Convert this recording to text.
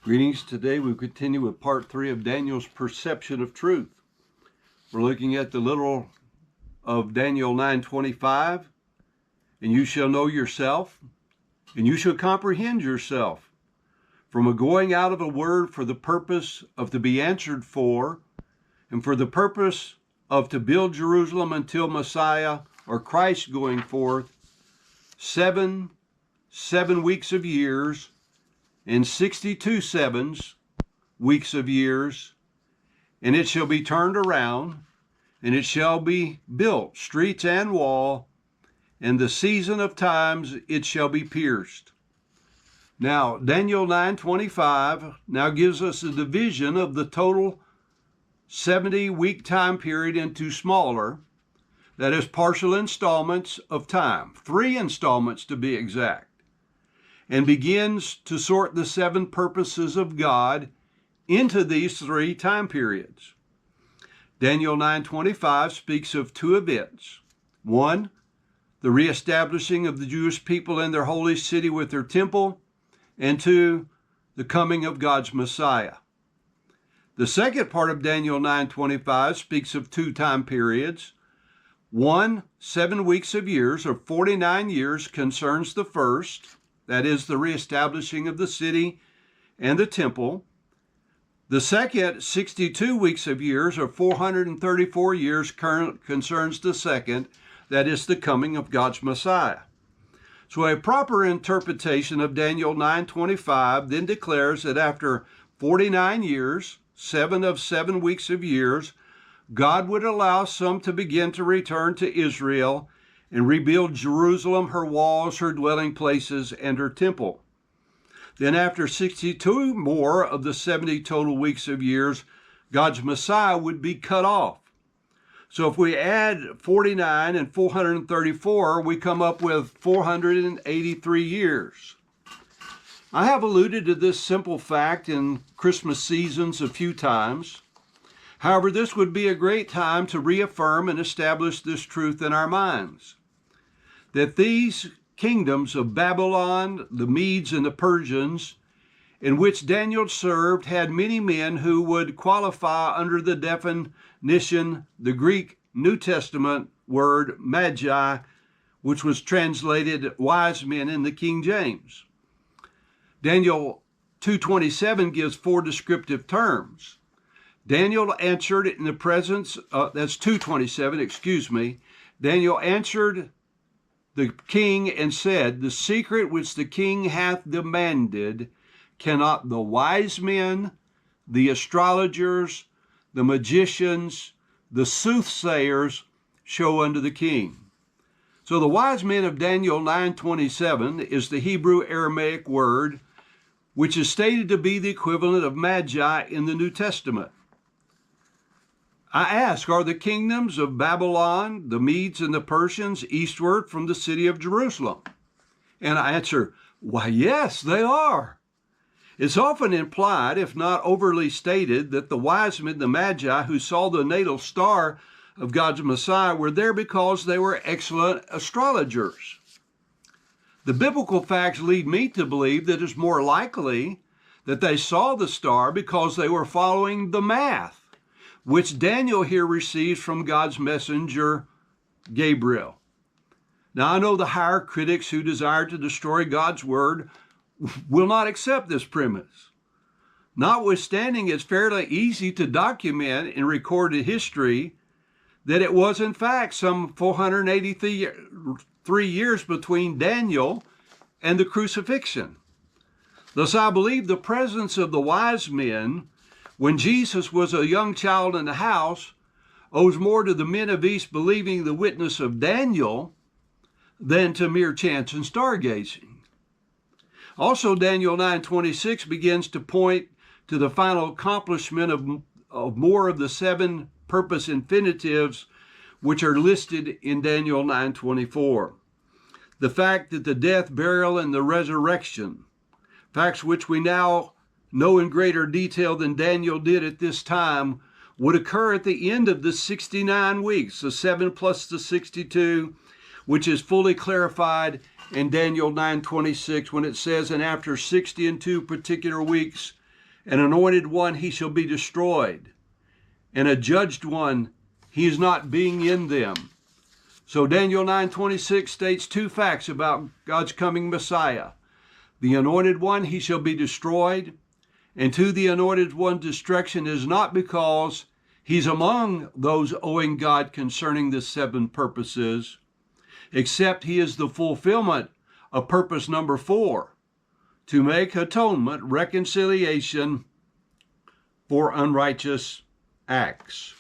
Greetings. Today we continue with part 3 of Daniel's perception of truth. We're looking at the literal of Daniel 9:25, and you shall know yourself, and you shall comprehend yourself, from a going out of a word for the purpose of to be answered for, and for the purpose of to build Jerusalem until Messiah or Christ going forth, seven weeks of years, and 62 weeks of years, and it shall be turned around, and it shall be built, streets and wall, and the season of times it shall be pierced. Now, Daniel 9:25 now gives us a division of the total 70-week time period into smaller, that is, partial installments of time, 3 installments to be exact, and begins to sort the 7 purposes of God into these 3 time periods. Daniel 9:25 speaks of 2 events. 1, the reestablishing of the Jewish people in their holy city with their temple, and 2, the coming of God's Messiah. The second part of Daniel 9:25 speaks of 2 time periods. 1, 7 weeks of years, or 49 years, concerns the first, that is, the reestablishing of the city and the temple. The second, 62 weeks of years, or 434 years, concerns the second, that is, the coming of God's Messiah. So a proper interpretation of Daniel 9:25 then declares that after 49 years, 7 of 7 weeks of years, God would allow some to begin to return to Israel and rebuild Jerusalem, her walls, her dwelling places, and her temple. Then after 62 more of the 70 total weeks of years, God's Messiah would be cut off. So if we add 49 and 434, we come up with 483 years. I have alluded to this simple fact in Christmas seasons a few times. However, this would be a great time to reaffirm and establish this truth in our minds, that these kingdoms of Babylon, the Medes and the Persians, in which Daniel served, had many men who would qualify under the definition, the Greek New Testament word magi, which was translated wise men in the King James. Daniel 2:27 gives 4 descriptive terms. Daniel answered in the presence, that's 2:27, excuse me. Daniel answered the king and said, the secret which the king hath demanded cannot the wise men, the astrologers, the magicians, the soothsayers show unto the king. So the wise men of Daniel 9:27 is the Hebrew Aramaic word, which is stated to be the equivalent of magi in the New Testament. I ask, are the kingdoms of Babylon, the Medes, and the Persians eastward from the city of Jerusalem? And I answer, why, yes, they are. It's often implied, if not overly stated, that the wise men, the Magi, who saw the natal star of God's Messiah, were there because they were excellent astrologers. The biblical facts lead me to believe that it's more likely that they saw the star because they were following the math, which Daniel here receives from God's messenger, Gabriel. Now, I know the higher critics who desire to destroy God's word will not accept this premise. Notwithstanding, it's fairly easy to document in recorded history that it was, in fact, some 483 years between Daniel and the crucifixion. Thus, I believe the presence of the wise men when Jesus was a young child in the house owes more to the men of East believing the witness of Daniel than to mere chance and stargazing. Also, Daniel 9:26 begins to point to the final accomplishment of more of the 7 purpose infinitives which are listed in Daniel 9:24. The fact that the death, burial, and the resurrection, facts which we now know in greater detail than Daniel did at this time, would occur at the end of the 69 weeks, the 7 plus the 62, which is fully clarified in Daniel 9:26 when it says, and after 60 and 2 particular weeks An anointed one, he shall be destroyed. And a judged one, he is not being in them. So Daniel 9:26 states two facts about God's coming Messiah. The anointed one, he shall be destroyed. And to the anointed one's destruction is not because he's among those owing God concerning the seven purposes, except he is the fulfillment of purpose number 4, to make atonement, reconciliation for unrighteous acts.